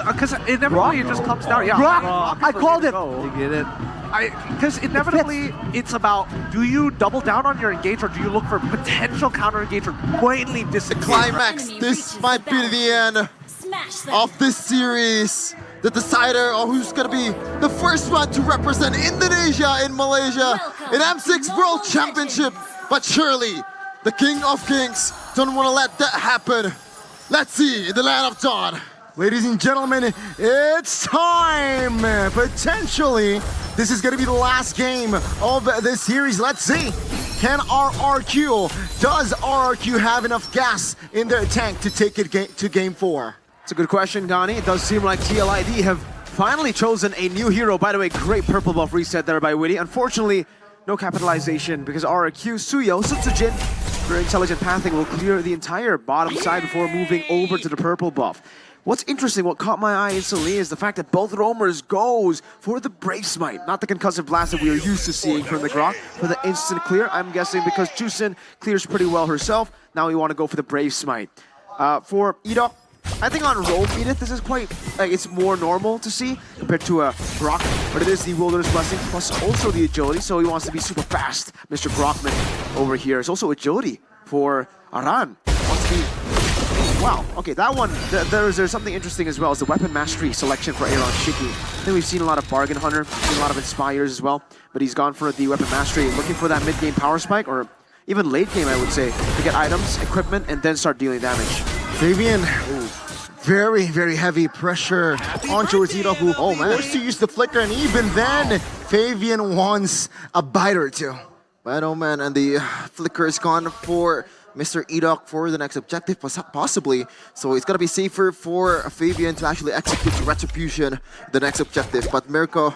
Because inevitably it just comes down. Yeah, Rock. I called it. You get it. Because inevitably it's about, do you double down on your engage or do you look for potential counter engage or blatantly disengage? Climax. This might be the end of this series. The decider of who's gonna be the first one to represent Indonesia in Malaysia in M6 World Championship. But surely, the King of Kings don't want to let that happen. Let's see in the land of Dawn. Ladies and gentlemen, it's time! Potentially, this is going to be the last game of this series. Let's see. Does RRQ have enough gas in their tank to take it to game 4? It's a good question, Donnie. It does seem like TLID have finally chosen a new hero. By the way, great purple buff reset there by Witty. Unfortunately, no capitalization because RRQ, Suyo, Sutsujin, for intelligent pathing will clear the entire bottom side before moving over to the purple buff. What's interesting, what caught my eye instantly is the fact that both roamers goes for the Brave Smite, not the concussive blast that we are used to seeing from the Grok, for the instant clear. I'm guessing because Jusin clears pretty well herself, now we want to go for the Brave Smite. For Edok, I think on Roam Edith, this is quite, it's more normal to see compared to a Grok, but it is the Wilderness Blessing plus also the agility, so he wants to be super fast. Mr. Grokman over here is also agility for Aran. Wants to be... Wow, okay, that one, there's something interesting as well, is the weapon mastery selection for Aaron Shiki. I think we've seen a lot of Bargain Hunter, seen a lot of Inspires as well, but he's gone for the weapon mastery, looking for that mid-game power spike, or even late game, I would say, to get items, equipment, and then start dealing damage. Fabian, very, very heavy pressure onto Rosito, who forced to use the flicker, and even then, Fabian wants a bite or two. Man, oh man, and the flicker is gone for Mr. Edok for the next objective, possibly. So it's gonna be safer for Fabian to actually execute the Retribution, the next objective. But Mirko,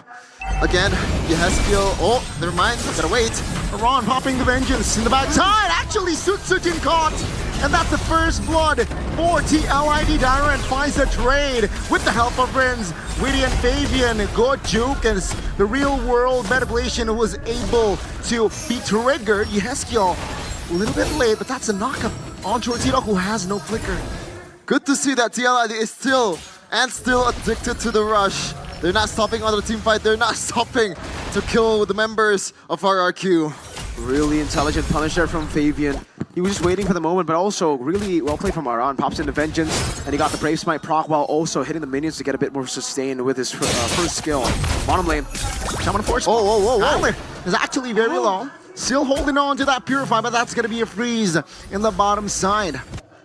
again, he has skill. Oh, never mind, gotta wait. Ron popping the Vengeance in the backside. Actually, Sutsujin caught. And that's the first blood for TLID. Dyrant finds the trade with the help of friends. Witty and Fabian, good juke, and the real world manipulation was able to be triggered. Yeskiel, a little bit late, but that's a knockup on Tortito, who has no flicker. Good to see that TLID is still addicted to the rush. They're not stopping on the team fight. They're not stopping to kill the members of RRQ. Really intelligent punish there from Fabian. He was just waiting for the moment, but also really well played from Aran. Pops into Vengeance, and he got the Brave Smite proc while also hitting the minions to get a bit more sustained with his first skill. Bottom lane, Shaman Force. Whoa. Is actually very low. Still holding on to that Purify, but that's going to be a freeze in the bottom side.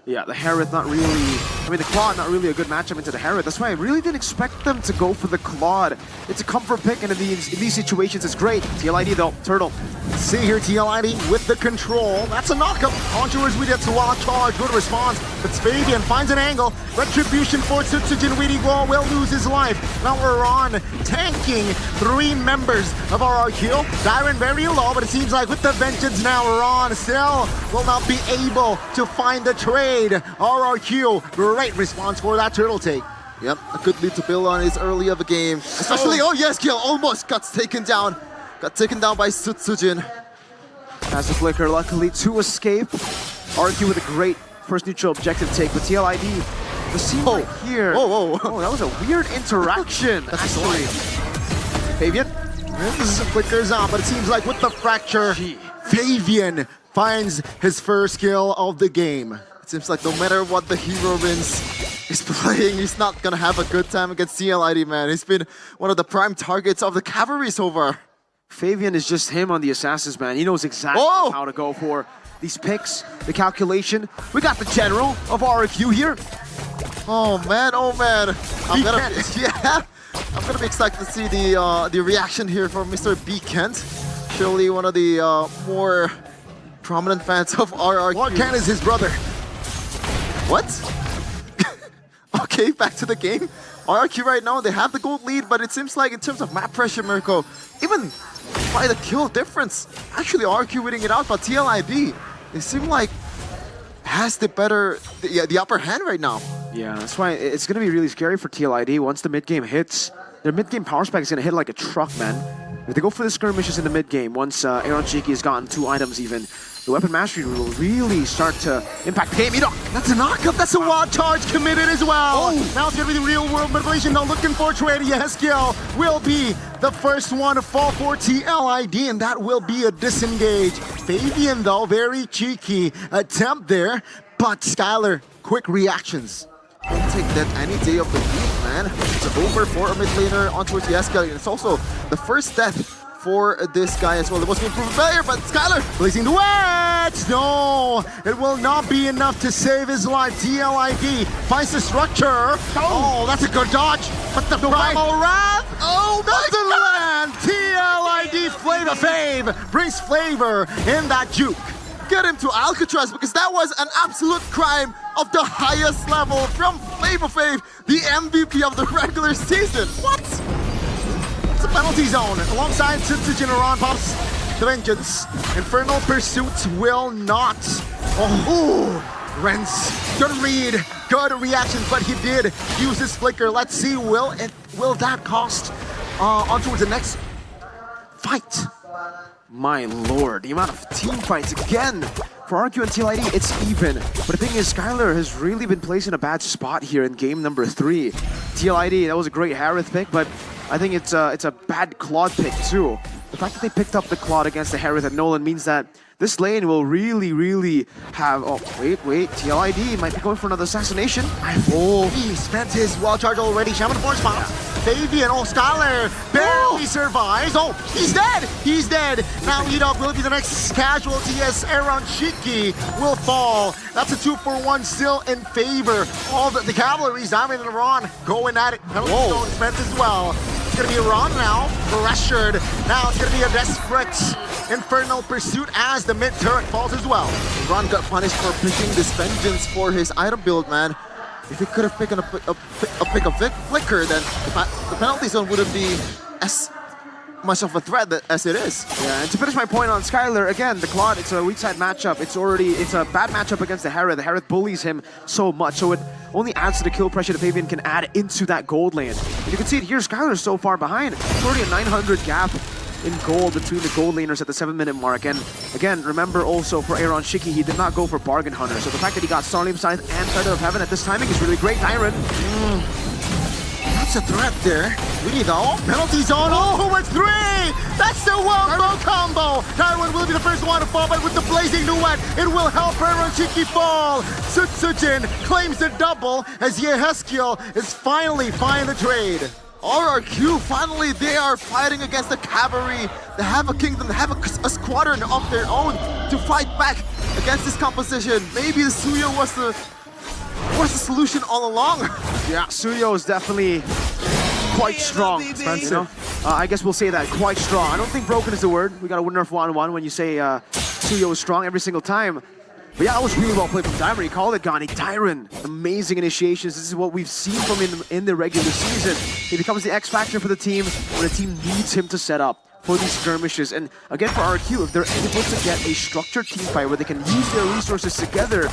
Yeah, the Harith not really... I mean, the Claude not really a good matchup into the Harith. That's why I really didn't expect them to go for the Claude. It's a comfort pick, and in these situations, it's great. TLID, though. Turtle. See here, TLID with the control. That's a knockup. Onto his Witty to wild charge. Good response. But Fabian finds an angle. Retribution for Sutsujin. Witty will lose his life. Now we're on tanking 3 members of RRQ. Dyrant very low, but it seems like with the Vengeance now, we're on. Still will not be able to find the trade. RRQ, great response for that turtle take. Yep, a good lead to build on is early of the game. Especially, Yeskiel almost got taken down. Got taken down by Sutsujin. Has the flicker, luckily, to escape. RRQ with a great first neutral objective take, but TLID, the scene right here. Whoa. Oh, that was a weird interaction, actually. Fabian? This flickers out, but it seems like with the fracture, Fabian finds his first kill of the game. It seems like no matter what the hero Vince is playing, he's not gonna have a good time against TLID, man. He's been one of the prime targets of the cavalry so far. Fabian is just him on the Assassins, man. He knows exactly how to go for these picks, the calculation. We got the general of RRQ here. Oh man. I'm gonna be excited to see the reaction here from Mr. B. Kent. Surely one of the more prominent fans of RRQ. Clark Kent is his brother. What? Okay, back to the game. RRQ right now, they have the gold lead, but it seems like in terms of map pressure, Mirko, even by the kill difference, actually RRQ winning it out, but TLID, they seem like has the upper hand right now. Yeah, that's why it's going to be really scary for TLID once the mid-game hits. Their mid-game power spike is going to hit like a truck, man. If they go for the skirmishes in the mid-game, once Aaron Shiki has gotten 2 items even, the weapon mastery will really start to impact the game. That's a knockup. That's a wild charge committed as well. Now it's going to be the real world manipulation. Now looking for trade. Yeskiel will be the first one to fall for TLID, and that will be a disengage. Fabian, though, very cheeky attempt there. But Skylar, quick reactions. I'll take that any day of the week, man. It's over for a mid laner on towards Yeskiel. It's also the first death for this guy as well. It was an improved player, but Skylar Blazing the wedge! No! It will not be enough to save his life. TLID finds the structure. Oh, that's a good dodge. But the primal wrath! Oh, doesn't land! TLID Flavor Fave brings flavor in that juke. get him to Alcatraz, because that was an absolute crime of the highest level from Flavor Fave, the MVP of the regular season. What? It's a penalty zone. Alongside Tsutsuji Ron pops the Vengeance. Infernal Pursuit will not. Oh, Ren's good read, good reaction, but he did use his flicker. Let's see, will that cost on towards the next fight? My lord, the amount of team fights again. For RRQ and TLID, it's even. But the thing is, Skylar has really been placed in a bad spot here in game number 3. TLID, that was a great Harith pick, but I think it's a bad Claude pick too. The fact that they picked up the Claude against the Harith and Nolan means that this lane will really have... Oh, wait, TLID might be going for another assassination. He spent his wild charge already. Shaman Force Bounce. Fabian, Skylar barely survives. Oh, he's dead! He's dead! Now Edog will be the next casualty as Aaron Shiki will fall. That's a 2-for-1 still in favor of the Cavalries. Diamond and Ron going at it. Penalty zone spent as well. It's gonna be Ron now, pressured. Now it's gonna be a desperate Infernal Pursuit as the mid turret falls as well. Ron got punished for picking this Vengeance for his item build, man. If he could have picked a flicker, then the penalty zone wouldn't be as much of a threat as it is. Yeah, and to finish my point on Skylar, again, the Claude, it's a weak side matchup. It's a bad matchup against the Harith. The Harith bullies him so much, so it only adds to the kill pressure that Fabian can add into that gold lane. And you can see it here, Skylar is so far behind. It's already a 900 gap in gold between the gold laners at the 7-minute mark. And again, remember also for Aaron Shiki, he did not go for Bargain Hunter. So the fact that he got Starlight Scythe and Feather of Heaven at this timing is really great. Tyron. That's a threat there. Really though. Penalty zone. Oh, it's 3! That's the wombo combo. Darwin will be the first one to fall, but with the blazing duet, it will help Aaron Shiki fall. Sutsujin claims the double as Yeheskiel is finally finding the trade. RRQ, finally they are fighting against the Cavalry. They have a kingdom, they have a squadron of their own to fight back against this composition. Maybe the Suyo was the solution all along. Yeah, Suyo is definitely quite strong. You know? I guess we'll say that, quite strong. I don't think broken is the word. We got a winner of 1-1 when you say Suyo is strong every single time. But yeah, that was really well played from Tyron. He called it, Gani. Tyron, amazing initiations. This is what we've seen from him in the regular season. He becomes the X factor for the team when the team needs him to set up for these skirmishes. And again, for RRQ, if they're able to get a structured team fight where they can use their resources together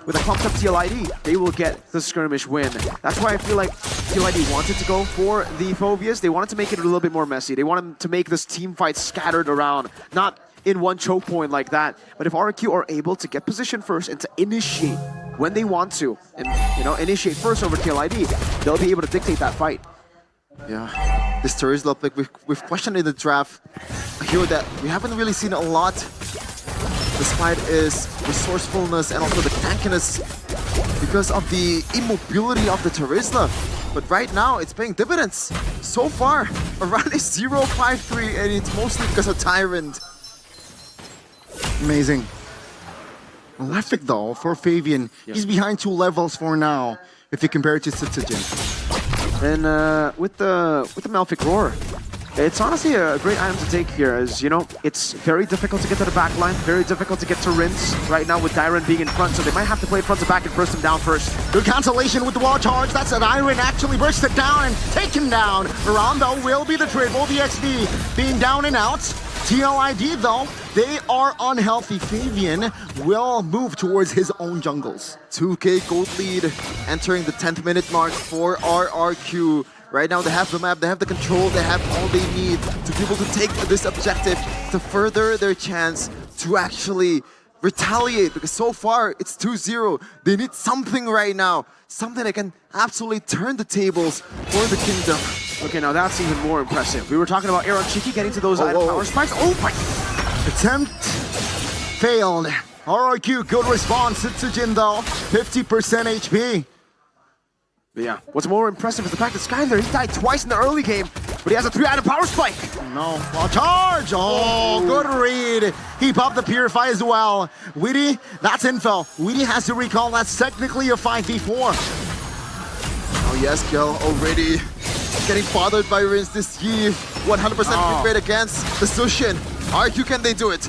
with a pumped up TLID, they will get the skirmish win. That's why I feel like TLID wanted to go for the Phobias. They wanted to make it a little bit more messy. They wanted to make this team fight scattered around, not in one choke point like that. But if RRQ are able to get position first and to initiate when they want to, and initiate first over TLID, they'll be able to dictate that fight. Yeah, this Terizla pick, we've questioned in the draft a hero that we haven't really seen a lot, despite his resourcefulness and also the tankiness because of the immobility of the Terizla. But right now, it's paying dividends. So far, around is 0-5-3, and it's mostly because of Tyrant. Amazing. Malefic though, for Fabian, he's behind 2 levels for now, if you compare it to Tsutsuji. And with the Malefic Roar, it's honestly a great item to take here, as it's very difficult to get to the back line, very difficult to get to Rinse right now with Dyron being in front, so they might have to play front to back and burst him down first. Good cancellation with the wall charge. That's an Iron actually bursted down and taken down. Rondo will be the trade. Both the XD being down and out. TLID though, they are unhealthy. Fabian will move towards his own jungles. 2K gold lead entering the 10th minute mark for RRQ. Right now they have the map, they have the control, they have all they need to be able to take this objective to further their chance to actually retaliate, because so far it's 2-0. They need something right now. Something that can absolutely turn the tables for the Kingdom. Okay, now that's even more impressive. We were talking about Aaron Chiki getting to those item power spikes. Oh my! Attempt failed. RRQ, good response. Sitsujin though, 50% HP. But yeah, what's more impressive is the fact that Skyler, he died twice in the early game, but he has a 3-item power spike. No, well, charge! Oh, good read. He popped the Purify as well. Witty, that's info. Witty has to recall that's technically a 5v4. Oh yes, Gil already getting bothered by Rins this year. 100% win rate against the Sushin. RRQ, can they do it?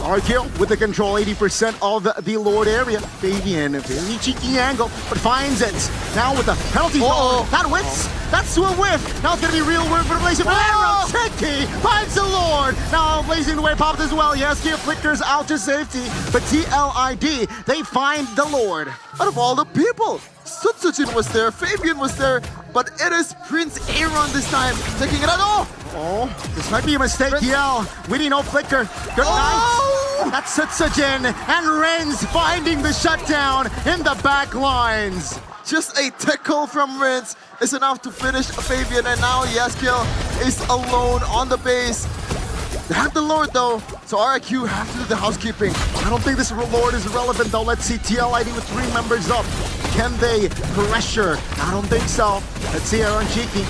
RRQ with the control, 80% of the Lord area. Fabian, very cheeky angle, but finds it. Now with the penalty zone, that whiffs. That's to a whiff. Now it's gonna be real work for the Blazing Arrow. Cheeky finds the Lord. Now Blazing Away popped as well. Yes, Gear flickers out to safety, but TLID, they find the Lord. Out of all the people, Sutsujin was there, Fabian was there, but it is Prince Aaron this time taking it out. Oh, this might be a mistake, Yell. Witty, no flicker. Good night. That's Sutsujin and Renz finding the shutdown in the back lines. Just a tickle from Rins is enough to finish Fabian, and now Yaskiel is alone on the base. They have the Lord though, so RRQ have to do the housekeeping. I don't think this Lord is relevant though. Let's see TLID with 3 members up. Can they pressure? I don't think so. Let's see Aaron Cheeky.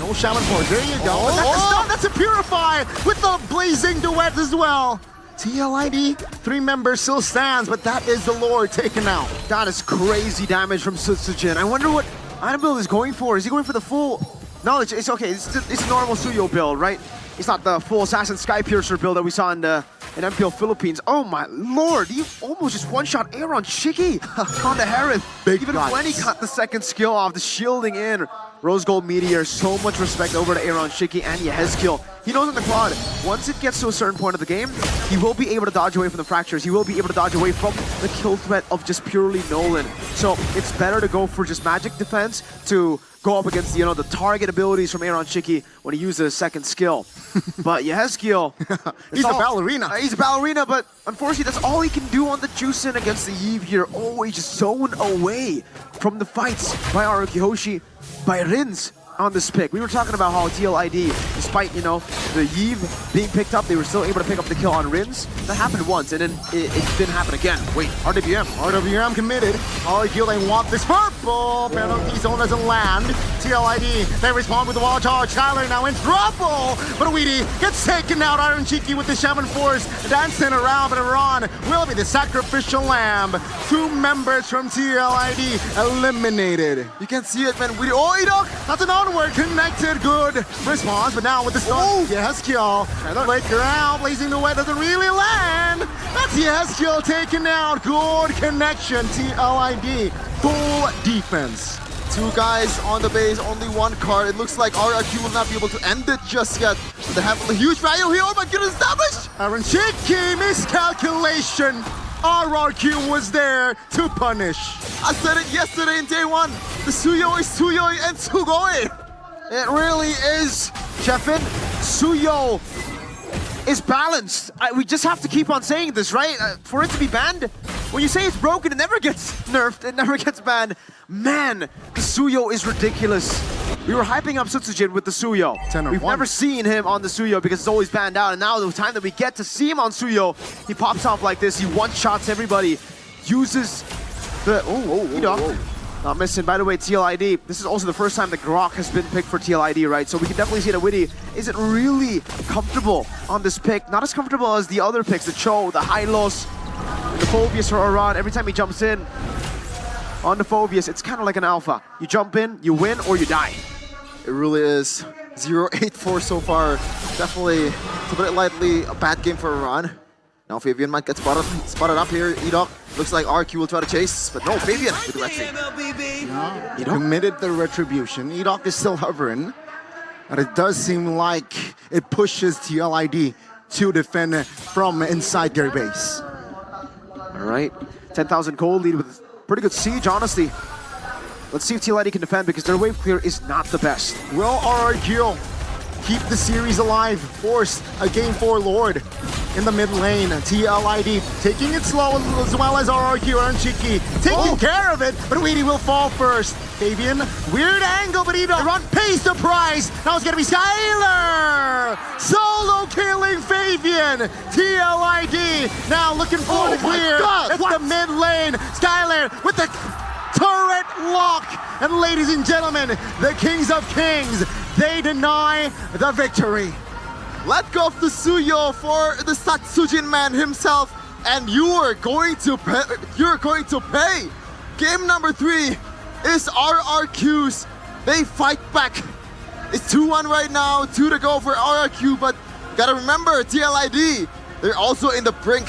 No Shaman Force. There you go. But that's a stun. That's a Purify with the Blazing Duet as well. TLID, 3 members still stands, but that is the Lord taken out. That is crazy damage from Sutsujin. I wonder what item build is going for. Is he going for the full? No, it's okay. It's a normal Suyo build, right? It's not the full Assassin Sky Piercer build that we saw in MPL Philippines. Oh my lord, you almost just one-shot Aaron Chiki on the Harith. Even when he cut the second skill off, the shielding in. Rose Gold Meteor, so much respect over to Aaron Chiki and Yehezkiel. He knows in the quad, once it gets to a certain point of the game, he will be able to dodge away from the fractures. He will be able to dodge away from the kill threat of just purely Nolan. So it's better to go for just magic defense to go up against, you know, the target abilities from Aaron Chiki when he uses his second skill. But Yehezkiel, he's a ballerina. He's a ballerina, but unfortunately that's all he can do on the Juicin against the Yve here. Always just zoned away from the fights by RRQ HOSHI, by Rins on this pick. We were talking about how TLID, despite, you know, the Yve being picked up, they were still able to pick up the kill on Rins. That happened once, and then it didn't happen again. Wait, RWM committed. RRQ, they want this purple. Penalty zone doesn't land. TLID, they respond with the wall charge. Skyler now in trouble. But Weedy gets taken out. Iron Cheeky with the Shaman Force dancing around, but Iran will be the sacrificial lamb. 2 members from TLID eliminated. You can see it, man. Oh, Edok! That's an onward connected. Good response, but now with the stun. Yehezkiel, flicker out. Blazing the way doesn't really land. That's Yehezkiel taken out. Good connection. TLID, full defense. 2 guys on the base, only 1 card. It looks like RRQ will not be able to end it just yet. They have a huge value here. Oh my goodness, damage! Aaron Chiki, miscalculation. RRQ was there to punish. I said it yesterday in day 1. The Suyo is Suyoi and Sugoi. It really is, Chefin. Suyo is balanced. We just have to keep on saying this, right? For it to be banned, when you say it's broken, it never gets nerfed, it never gets banned. Man, the Suyo is ridiculous. We were hyping up Sutsujin with the Suyo. We've never seen him on the Suyo because it's always banned out, and now the time that we get to see him on Suyo, he pops off like this, he one-shots everybody, uses the... Not missing. By the way, TLID, this is also the first time that Grok has been picked for TLID, right? So we can definitely see that Witty isn't really comfortable on this pick. Not as comfortable as the other picks, the Cho, the Hylos, and the Phobius for Aran. Every time he jumps in on the Phobius, it's kind of like an alpha. You jump in, you win, or you die. It really is. 0-8-4 so far. Definitely, to put it lightly, a bad game for Aran. Now Fabian might get spotted up here. Edok looks like RQ will try to chase, but no, Fabian with the Rexy. Committed the retribution. Edok is still hovering, and it does seem like it pushes TLID to defend from inside their base. All right, 10,000 gold lead with pretty good siege, honestly. Let's see if TLID can defend because their wave clear is not the best. Will RRQ keep the series alive, force a game 4 Lord? in the mid lane. TLID taking it slow as well as RRQ and Chiki taking care of it, but Weedy will fall first. Fabian, weird angle, but he pays the price. Now it's gonna be Skyler! Solo killing Fabian! TLID now looking for the clear. It's the mid lane. Skyler with the turret lock. And ladies and gentlemen, the Kings of Kings, they deny the victory. Let go of the Suyo for the Satsujin man himself, and you're going to pay. Game number 3 is RRQ's. They fight back. It's 2-1 right now, 2 to go for RRQ, but gotta remember, TLID, they're also in the brink